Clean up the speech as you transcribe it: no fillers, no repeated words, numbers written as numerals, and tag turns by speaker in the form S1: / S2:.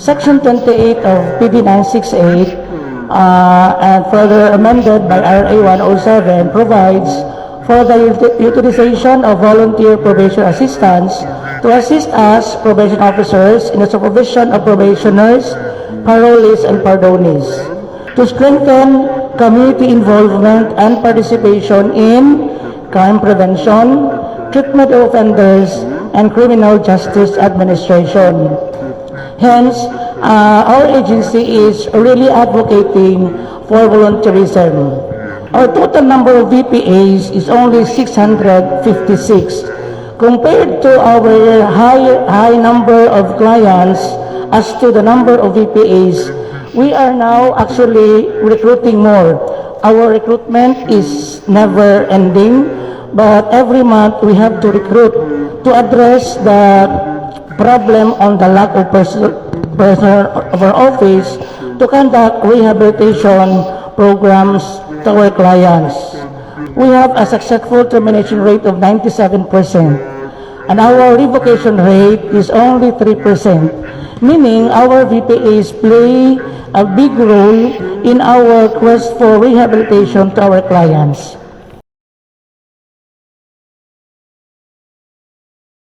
S1: Section 28 of PD 968 and further amended by RA 107 provides for the utilization of volunteer probation assistants to assist us probation officers in the supervision of probationers, parolees, and pardonees, to strengthen community involvement and participation in crime prevention, treatment of offenders, and criminal justice administration. Hence, our agency is really advocating for volunteerism. Our total number of VPAs is only 656. Compared to our high number of clients as to the number of VPAs, we are now actually recruiting more. Our recruitment is never ending, but every month we have to recruit to address the problem on the lack of personnel of our office to conduct rehabilitation programs to our clients. We have a successful termination rate of 97%, and our revocation rate is only 3%, meaning our VPAs play a big role in our quest for rehabilitation to our clients.